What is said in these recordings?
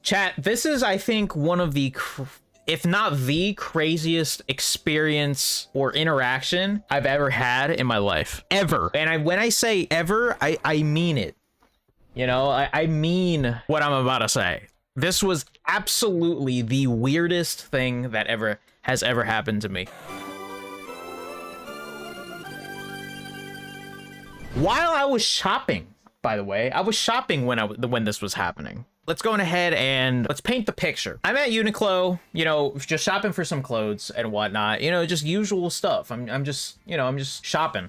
Chat, this is, I think, one of the, if not the craziest experience or interaction I've ever had in my life. Ever. And when I say ever, I mean it. You know, I mean what I'm about to say. This was absolutely the weirdest thing that has ever happened to me. While I was shopping, by the way, I was shopping when this was happening. Let's go ahead and let's paint the picture. I'm at Uniqlo, you know, just shopping for some clothes and whatnot, you know, just usual stuff. I'm just, you know, I'm just shopping.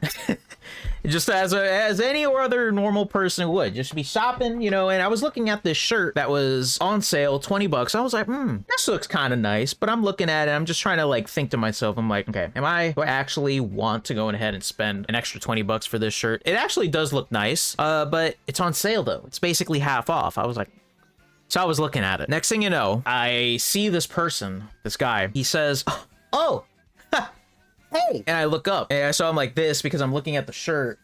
Just as any other normal person would, just be shopping, you know. And I was looking at this shirt that was on sale, 20 bucks. I was like, this looks kind of nice. But I'm looking at it, I'm just trying to like think to myself, I'm like, okay, do I actually want to go ahead and spend an extra 20 bucks for this shirt? It actually does look nice, but it's on sale though. It's basically half off. I was like, so I was looking at it. Next thing you know, I see this person, this guy. He says, oh, hey. And I look up and so I'm like this because I'm looking at the shirt.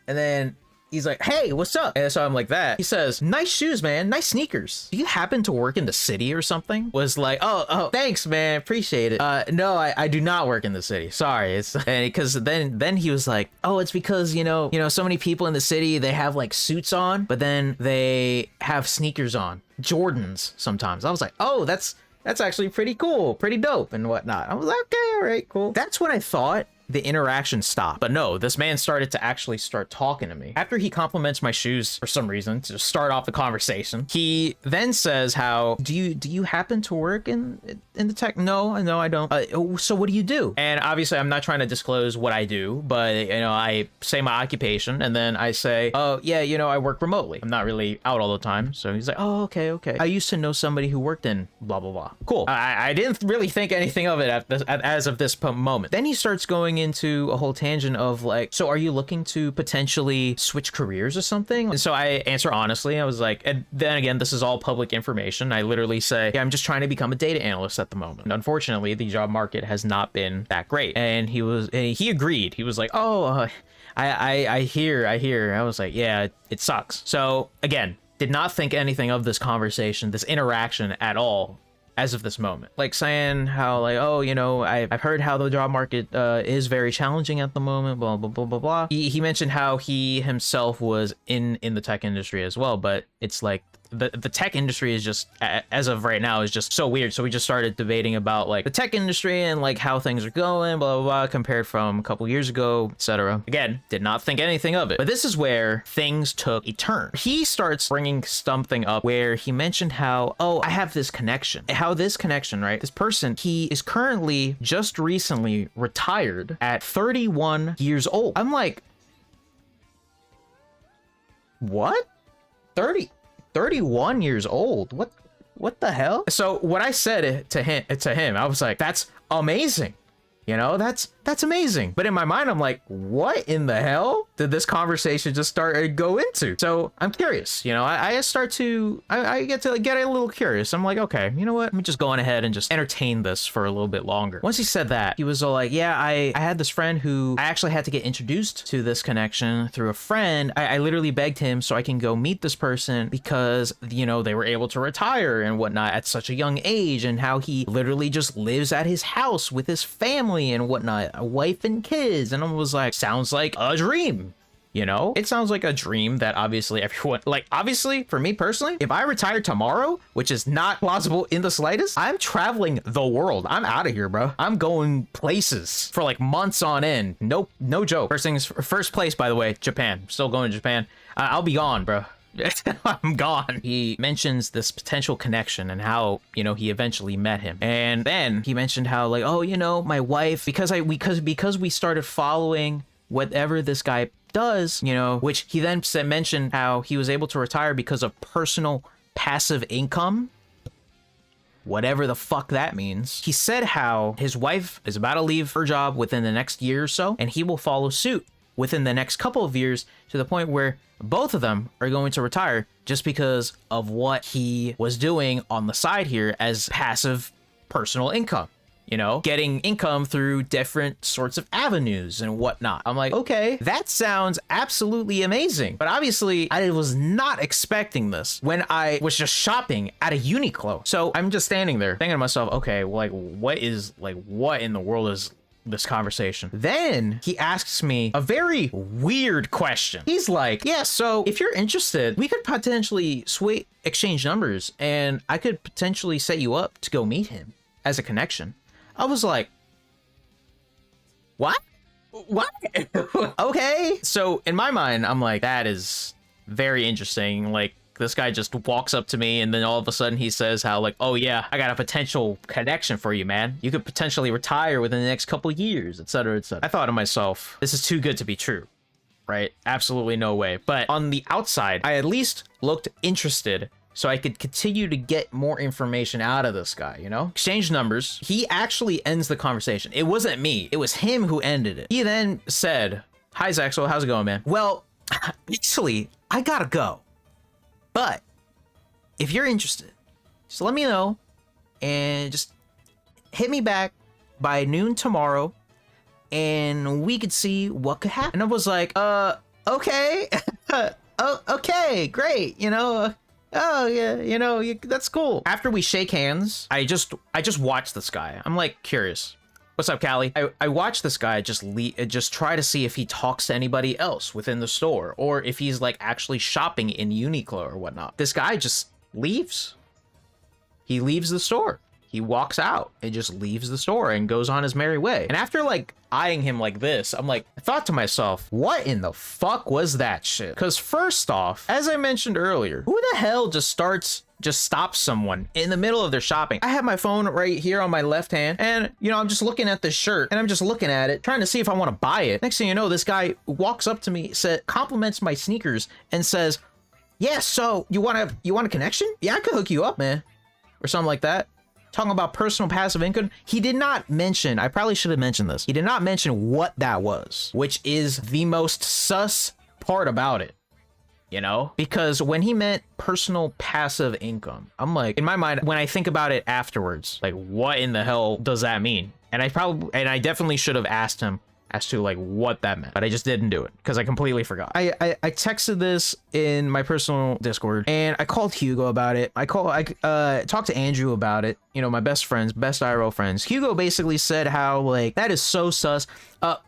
And then he's like, hey, what's up? And so I'm like that. He says, nice shoes, man. Nice sneakers. Do you happen to work in the city or something? Was like, oh, thanks, man. Appreciate it. No, I do not work in the city. Sorry. It's because then he was like, oh, it's because, you know, so many people in the city, they have like suits on, but then they have sneakers on. Jordans sometimes. I was like, oh, that's actually pretty cool, pretty dope and whatnot. I was like, okay, all right, cool. That's when I thought the interaction stopped. But no, this man started to actually start talking to me. After he compliments my shoes for some reason to start off the conversation, he then says how, do you happen to work in the tech? No, I don't. So what do you do? And obviously I'm not trying to disclose what I do, but you know, I say my occupation and then I say, oh yeah, you know, I work remotely. I'm not really out all the time. So he's like, oh, okay. I used to know somebody who worked in blah, blah, blah. Cool. I didn't really think anything of it as of this moment. Then he starts going into a whole tangent of like, so are you looking to potentially switch careers or something? And so I answer honestly. I was like, and then again, this is all public information. I literally say, yeah, I'm just trying to become a data analyst at the moment. And unfortunately, the job market has not been that great. And he agreed. He was like, oh, I hear. I was like, yeah, it sucks. So again, did not think anything of this conversation, this interaction at all as of this moment. Like saying how like, oh, you know, I've heard how the job market is very challenging at the moment, blah, blah, blah, blah, blah. He mentioned how he himself was in the tech industry as well, but it's like the tech industry is just, as of right now, is just so weird. So we just started debating about like the tech industry and like how things are going, blah, blah, blah, compared from a couple years ago, etc. Again, did not think anything of it. But this is where things took a turn. He starts bringing something up where he mentioned how, oh, I have this connection. How this connection, right? This person, he is currently just recently retired at 31 years old. I'm like, what? 31 years old? What the hell? So what I said to him, I was like, that's amazing. You know, that's amazing. But in my mind, I'm like, what in the hell did this conversation just start to go into? So I'm curious, you know, I get to get a little curious. I'm like, okay, you know what? Let me just go on ahead and just entertain this for a little bit longer. Once he said that, he was all like, yeah, I had this friend who I actually had to get introduced to this connection through a friend. I literally begged him so I can go meet this person because, you know, they were able to retire and whatnot at such a young age, and how he literally just lives at his house with his family and whatnot, a wife and kids. And I was like, sounds like a dream. You know, it sounds like a dream that obviously everyone, like, obviously for me personally, if I retire tomorrow, which is not plausible in the slightest, I'm traveling the world. I'm out of here, bro. I'm going places for like months on end. No joke. First place, by the way, Japan. Still going to Japan. I'll be gone, bro. I'm gone. He mentions this potential connection and how, you know, he eventually met him. And then he mentioned how like, oh, you know, my wife, because we started following whatever this guy does, you know, which he then mentioned how he was able to retire because of personal passive income, whatever the fuck that means. He said how his wife is about to leave her job within the next year or so, and he will follow suit within the next couple of years, to the point where both of them are going to retire just because of what he was doing on the side here as passive personal income. you know, getting income through different sorts of avenues and whatnot. I'm like, okay, that sounds absolutely amazing. But obviously, I was not expecting this when I was just shopping at a Uniqlo. So I'm just standing there thinking to myself, okay, well, like, what in the world is this conversation? Then he asks me a very weird question. He's like, yeah, so if you're interested, we could potentially exchange numbers and I could potentially set you up to go meet him as a connection. I was like, what? Okay. So in my mind, I'm like, that is very interesting. Like, this guy just walks up to me and then all of a sudden he says how like, oh yeah, I got a potential connection for you, man. You could potentially retire within the next couple years, etc., etc. I thought to myself, this is too good to be true, right? Absolutely no way. But on the outside, I at least looked interested so I could continue to get more information out of this guy, you know? Exchange numbers. He actually ends the conversation. It wasn't me. It was him who ended it. He then said, hi, Zexel. How's it going, man? Well, actually, I gotta go. But if you're interested, just let me know and just hit me back by noon tomorrow and we could see what could happen. And I was like, okay. Oh, okay, great. You know, oh yeah, you know, that's cool. After we shake hands, I just watch this guy. I'm like curious. What's up, Callie? I watch this guy just try to see if he talks to anybody else within the store or if he's like actually shopping in Uniqlo or whatnot. This guy just leaves. He leaves the store. He walks out and just leaves the store and goes on his merry way. And after like eyeing him like this, I'm like, I thought to myself, what in the fuck was that shit? Because first off, as I mentioned earlier, who the hell just stops someone in the middle of their shopping? I have my phone right here on my left hand and, you know, I'm just looking at this shirt and I'm just looking at it, trying to see if I want to buy it. Next thing you know, this guy walks up to me, compliments my sneakers and says, yeah, so you want a connection? Yeah, I could hook you up, man. Or something like that. Talking about personal passive income. He did not mention, I probably should have mentioned this. He did not mention what that was, which is the most sus part about it. You know, because when he meant personal passive income, I'm like, in my mind, when I think about it afterwards, like, what in the hell does that mean? And I definitely should have asked him as to like what that meant, but I just didn't do it because I completely forgot. I texted this in my personal Discord and I called Hugo about it. I talked to Andrew about it, you know, my best IRL friends. Hugo basically said how like that is so sus.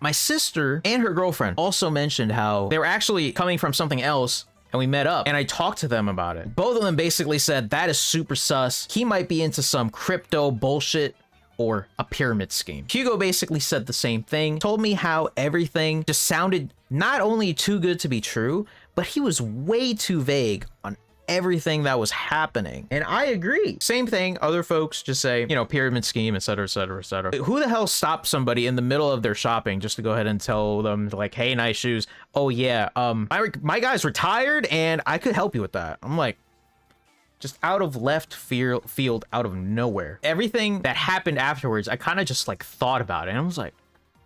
My sister and her girlfriend also mentioned how they were actually coming from something else and we met up and I talked to them about it. Both of them basically said that is super sus. He might be into some crypto bullshit or a pyramid scheme. Hugo basically said the same thing, told me how everything just sounded not only too good to be true, but he was way too vague on everything that was happening. And I agree. Same thing, other folks just say, you know, pyramid scheme, etc., etc., etc. Who the hell stops somebody in the middle of their shopping just to go ahead and tell them like, hey, nice shoes. Oh yeah, my guy's retired and I could help you with that. I'm like, just out of left field, out of nowhere. Everything that happened afterwards, I kind of just like thought about it and I was like,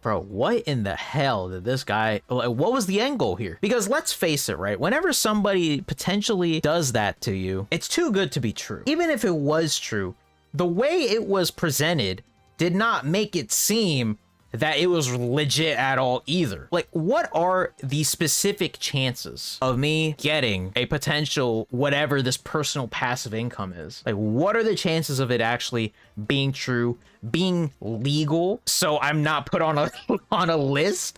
bro, what in the hell did this guy, what was the end goal here? Because let's face it, right? Whenever somebody potentially does that to you, it's too good to be true. Even if it was true, the way it was presented did not make it seem that it was legit at all either. Like, what are the specific chances of me getting a potential whatever this personal passive income is? Like, what are the chances of it actually being true, being legal, so I'm not put on a list?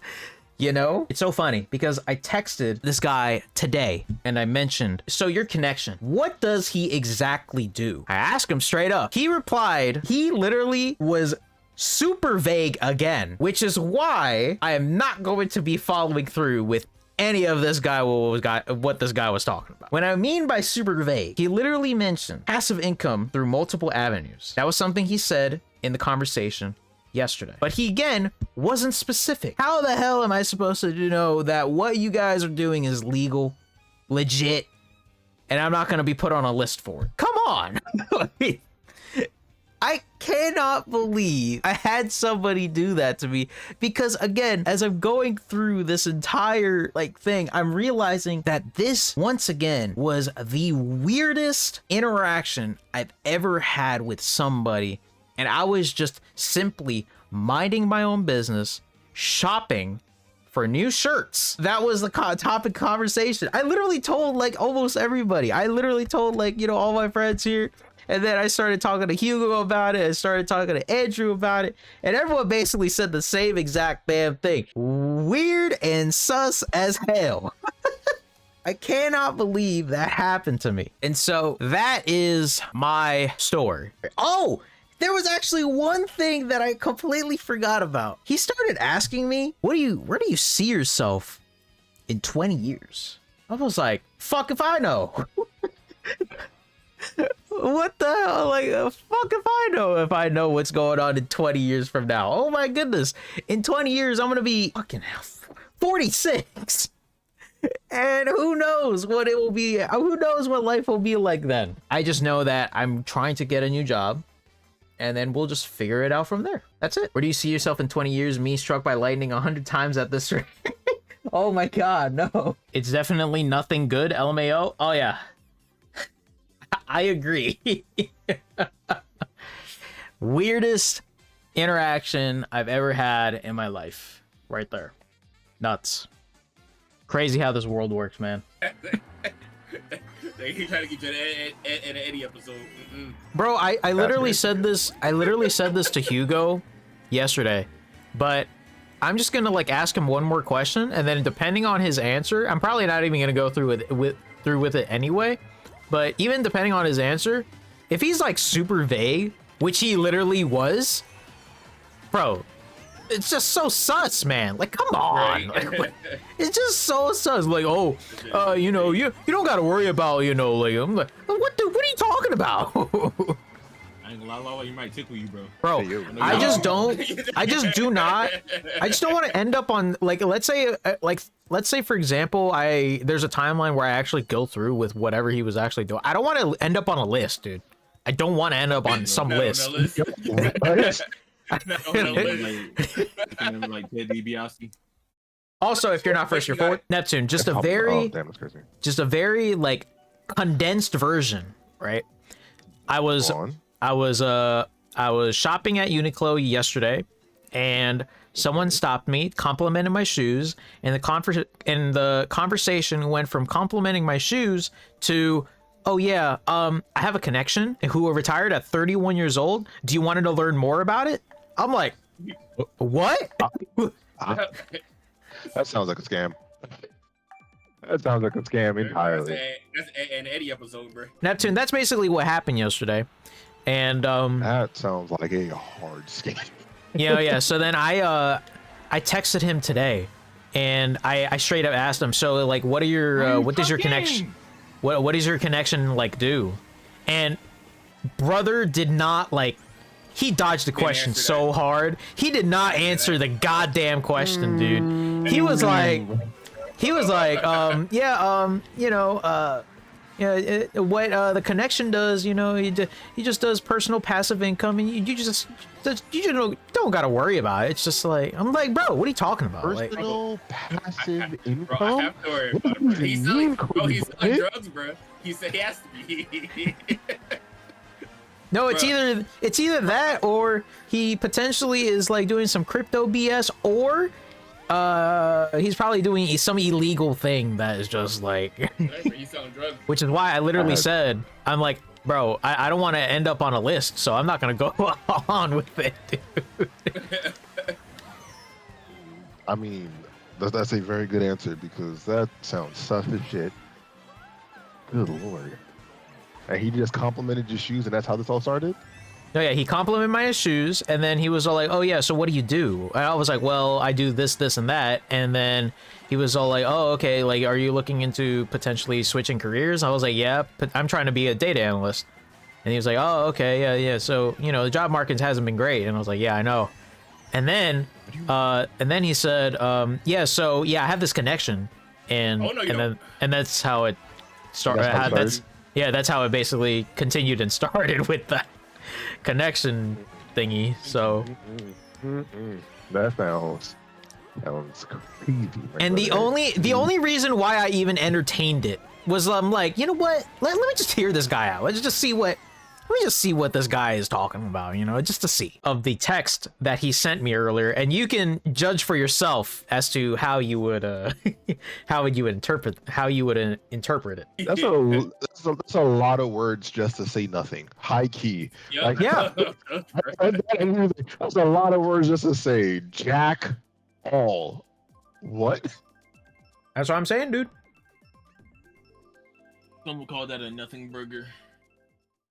You know, it's so funny because I texted this guy today and I mentioned, so your connection, what does he exactly do? I asked him straight up. He replied, he literally was super vague again, which is why I am not going to be following through with any of this guy what this guy was talking about. When I mean by super vague, he literally mentioned passive income through multiple avenues. That was something he said in the conversation yesterday, but he again wasn't specific. How the hell am I supposed to know that what you guys are doing is legal, legit, and I'm not going to be put on a list for it? Come on. I cannot believe I had somebody do that to me, because again, as I'm going through this entire like thing, I'm realizing that this once again was the weirdest interaction I've ever had with somebody and I was just simply minding my own business, shopping for new shirts. That was the topic conversation. I literally told like almost everybody. I literally told like, you know, all my friends here. And then I started talking to Hugo about it. I started talking to Andrew about it. And everyone basically said the same exact damn thing. Weird and sus as hell. I cannot believe that happened to me. And so that is my story. Oh, there was actually one thing that I completely forgot about. He started asking me, where do you see yourself in 20 years? I was like, fuck if I know. What the hell? Like, fuck if I know what's going on in 20 years from now. Oh my goodness. In 20 years, I'm gonna be fucking 46. And who knows what it will be. Who knows what life will be like then. I just know that I'm trying to get a new job. And then we'll just figure it out from there. That's it. Where do you see yourself in 20 years? Me struck by lightning 100 times at this rate. Oh my god, no. It's definitely nothing good, LMAO. Oh yeah. I agree. Weirdest interaction I've ever had in my life. Right there. Nuts. Crazy how this world works, man. He trying to get you in an Eddie episode. Bro, I literally said this. I literally said this to Hugo yesterday, but I'm just gonna like ask him one more question, and then depending on his answer, I'm probably not even gonna go through with it anyway. But even depending on his answer, if he's like super vague, which he literally was, bro, it's just so sus, man. Like, come on. Right. Like, it's just so sus. Like, oh, you know, you don't got to worry about, you know, like, I'm like, what are you talking about? I ain't gonna lie, you might tickle you, bro. Bro, I just don't want to end up on, like, let's say, for example, there's a timeline where I actually go through with whatever he was actually doing. I don't want to end up on a list, dude. I don't want to end up on some list. Also, if you're not first, you're forward. Neptune, just a very like condensed version, right? I was shopping at Uniqlo yesterday, and someone stopped me, complimented my shoes, and the conversation went from complimenting my shoes to, oh yeah, I have a connection who retired at 31 years old. Do you want to learn more about it? I'm like, what? That sounds like a scam. That sounds like a scam entirely. That's an Eddie episode, bro. Neptune, that's basically what happened yesterday. And that sounds like a hard scam. Yeah. So then I texted him today, and I straight up asked him, so like, what does your connection, what does your connection like do? And brother did not like. He dodged the question so hard. He did not answer the goddamn question, dude. He was like, you know, what the connection does, you know, he just does personal passive income, and you just don't gotta worry about it. It's just like, I'm like, bro, what are you talking about? Personal passive income? Bro, I have to worry about it, bro. He's selling drugs, bro. He said he has to be. No, it's either that, or he potentially is like doing some crypto BS, or he's probably doing some illegal thing that is just like He's selling drugs. Which is why I literally said, I'm like, bro, I don't want to end up on a list, so I'm not gonna go on with it, dude. I mean, that's a very good answer, because that sounds sus as shit. Good lord. And he just complimented your shoes, and that's how this all started? No, yeah, he complimented my shoes, and then he was all like, oh yeah, so what do you do? And I was like, well, I do this, this, and that. And then he was all like, oh, okay, like, are you looking into potentially switching careers? I was like, yeah, but I'm trying to be a data analyst. And he was like, oh, okay, yeah. So, you know, the job market hasn't been great. And I was like, yeah, I know. And then he said, yeah, so yeah, I have this connection. And that's how it started. That's how it basically continued and started with that connection thingy. So that sounds crazy. And the only reason why I even entertained it was I'm like, you know what? Let me just hear this guy out. Let's just see what Let me just see what this guy is talking about, you know, just to see of the text that he sent me earlier, and you can judge for yourself as to how you would how would you interpret it. That's a lot of words just to say nothing. High key. Yep. Like, Yeah. That's a lot of words just to say jack all. What? That's what I'm saying, dude. Some will call that a nothing burger.